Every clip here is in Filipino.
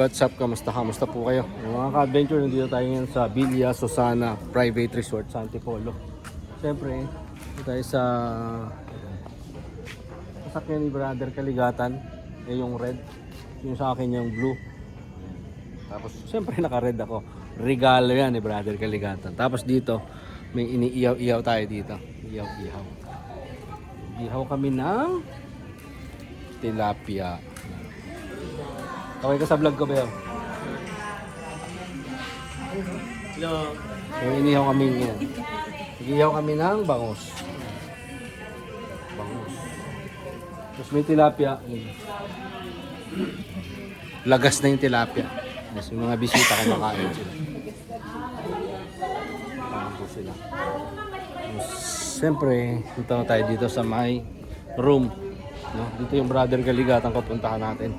what's up? Kamusta po kayo? Mga ka-adventure, nandito tayo ngayon sa Villa Susana Private Resort sa Antipolo. Siyempre, dito tayo sa sasakyan ni Brother Kaligatan. Yung red, yung sa akin yung blue. Tapos siyempre naka-red ako. Regalo yan ni Brother Kaligatan. Tapos dito, may iniiyaw-iyaw tayo dito. Iyaw-iyaw. Ihaw kami ng tilapia. Okay ka sa vlog ko ba yun? Hello. So, inihaw kami yan. Ihaw kami ng bangus. Bangus. Tapos may tilapia. Lagas na yung tilapia. Tapos yung mga bisita kumakain sila. Kain po sila. Tapos, siyempre, punta na tayo dito sa my room. No? Dito yung Brother Kaligatan ko, puntahan natin.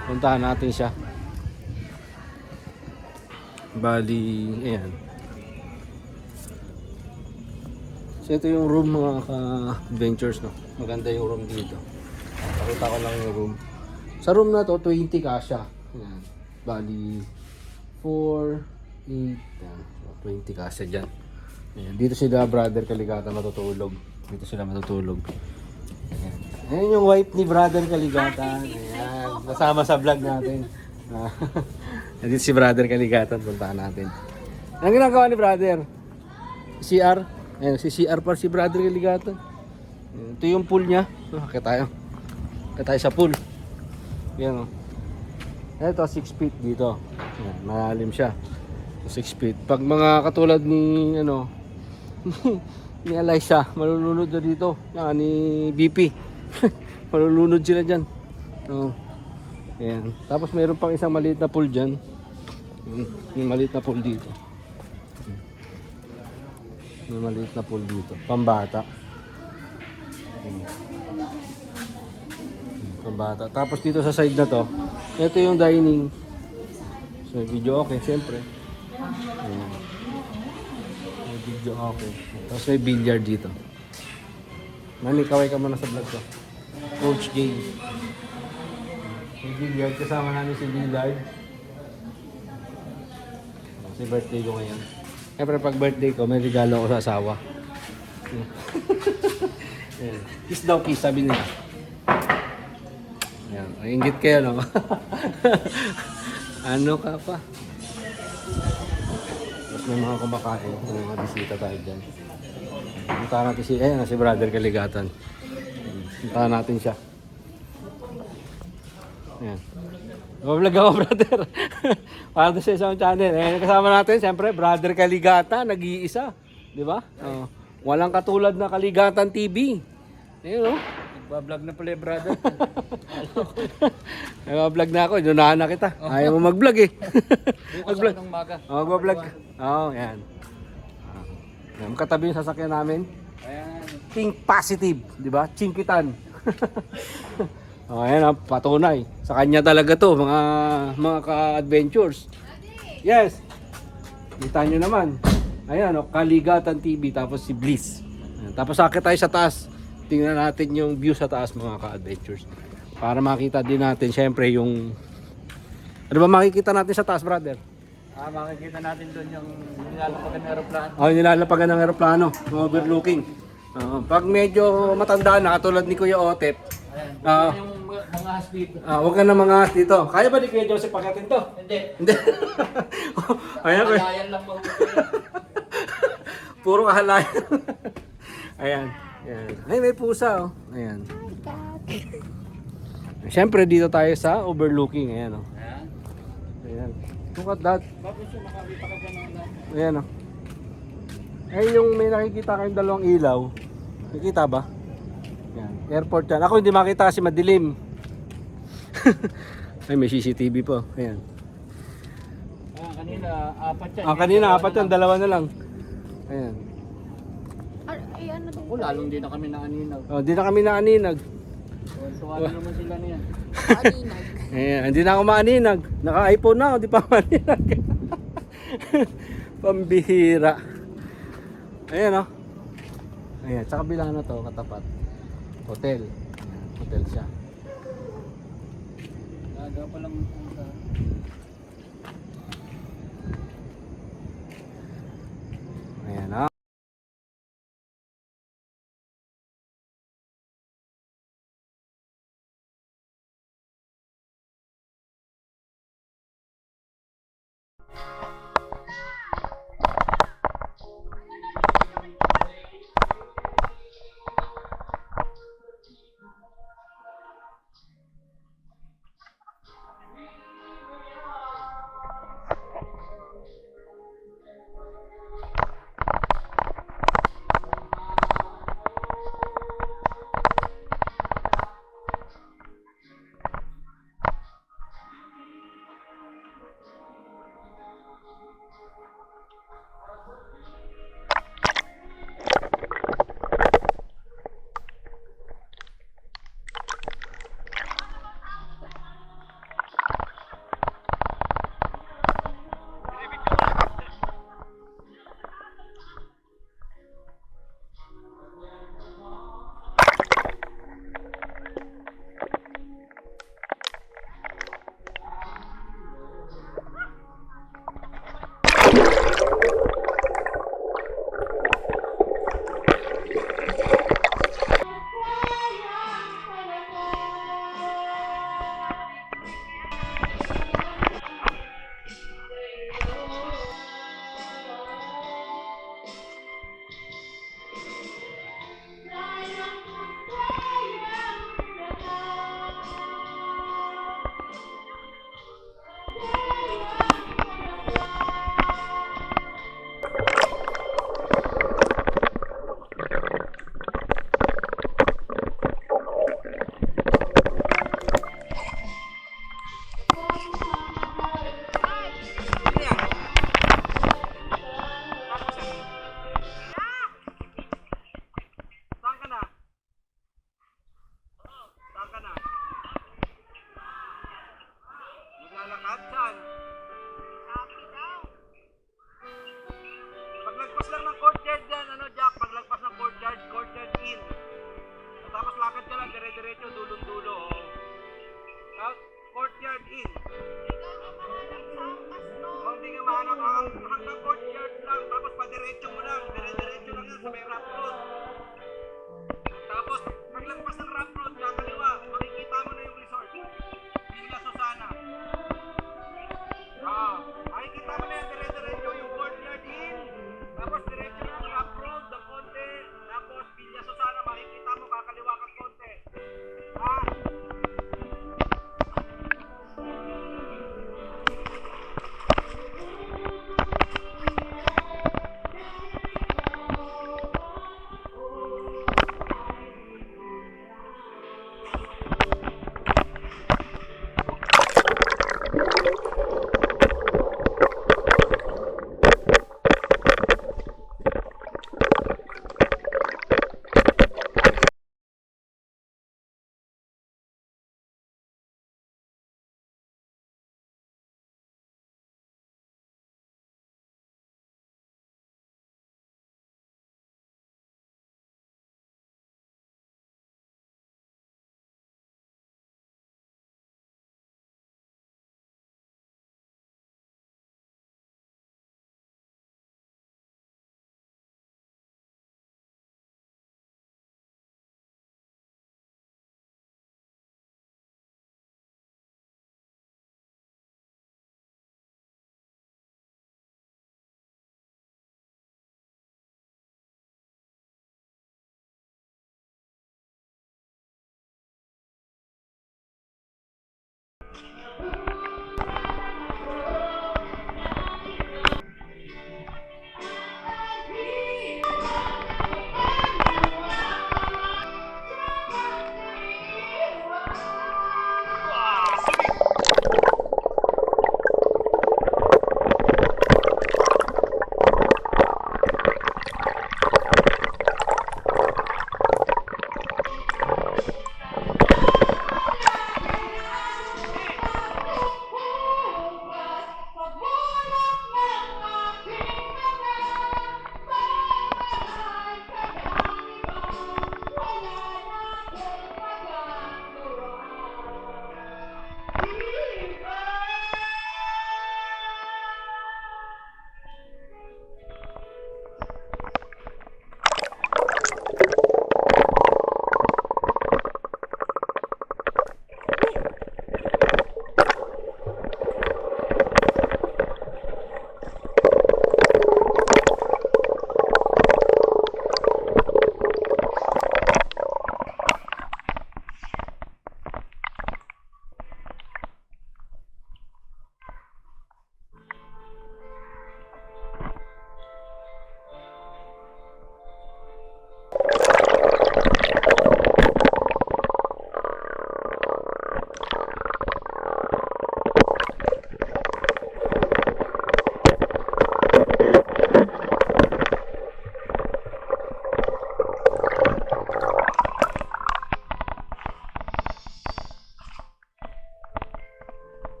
Puntahan natin siya. Bali, ayan. So ito yung room mga ka-adventures, no? Maganda yung room dito. Pakita ko lang yung room. Sa room na to, 20 kasya. Ayan. Bali, 4, 8, 20 kasya dyan. Ayan. Dito sila Brother Kaligatan matutulog. Dito sila matutulog. Ayan. Ayan yung wife ni Brother Kaligatan. Ayan. Kasama sa vlog natin. Dito si Brother Kaligatan. Puntaan natin. Ang ginagawa ni Brother? CR. Ayan, si CR pa si Brother Kaligatan. Ayan. Ito yung pool niya. Kaya tayo. Kaya tayo sa pool. Ayan o. Ito 6 feet dito. Ayan, malalim siya. 6 feet. Pag mga katulad ni ni Eliza, malulunod na dito. Yan, ni BP. Malulunod sila dyan. Oh. Ayan. Tapos mayroon pang isang maliit na pool dyan. May maliit na pool dito. May maliit na pool dito. Pambata. Pambata. Tapos dito sa side na to, ito yung dining. So video okay, siyempre. Ayan. May video okay. Tapos may billiard dito. Mami, kaway ka muna sa vlog ko. Coach J. May billiard. Kasama namin si Lillard. Kasi birthday ko ngayon. Siyempre pag birthday ko, may regalo ako sa asawa. Kiss daw, kiss, sabi nila. Ayan. Ingit kayo, no? Ano ka pa? Tapos may mga kumakain. May mga bisita tayo dyan. Puntahan natin si Brother Kaligatan. Puntahan natin siya. Ayan. Vlog ako, brother. Para sa isang channel. Ayan, kasama natin, siyempre, Brother Kaligatan, nag-iisa. Di ba? Walang katulad na Kaligatan TV. Ayan, no? Nagbablog na pala, brother. Nagbablog na ako, inunahan na kita. Ayaw mo mag-vlog eh. Bukas ako ng maga. Mag-vlog. Oo, yan. Yung katabi yung sasakyan namin. Ayan. Think positive, di ba? Chinkitan. Ayan, patunay. Sa kanya talaga to, mga ka-adventures. Yes. Kita nyo naman. Ayan, Kaligatan TV, tapos si Bliss. Ayan, tapos sakit tayo sa taas. Tingnan natin yung view sa taas, mga ka-adventures. Para makita din natin, syempre, yung... Ano ba makikita natin sa taas, brother? Makikita natin doon yung nilalapagan ng aeroplano. Oh, nilalapagan ng aeroplano, overlooking. Pag medyo matanda na, katulad ni Kuya Otep, Ayan. Yung mga has dito. huwag ka na mga dito. Kaya ba ni Kuya Joseph pagkatin to? Hindi. Hindi. Ayan, Kuya. Malayan lang po. Puro kahalayan. Ayan. Ayan. Ay, may pusa, oh. Ayan. Siyempre, dito tayo sa overlooking. Ayan, oh. Ayan. Ayan. Look at that. Bakit siya makakita ka dyan ng Ayan, oh. Ay, yung may nakikita kayong dalawang ilaw. Nakikita ba? Ayan. Airport yan. Ako hindi makita kasi madilim. Ay, may CCTV po. Ayan. kanina, apat yan. Kanina, apat yan. Dalawa na lang. Ayan. Ay, ano to? Ako, lalong di na kami naaninaw. Di na kami naaninag. Tuwala naman sila niyan. Alinag. Ayan, hindi na ako maaninag. Naka-iPhone na ako, di pa maaninag. Pambihira. Ayan, oh. Ayan, sa kabila na to, katapat. Hotel. Ayan, hotel siya. Naga pa lang punta. Ayan,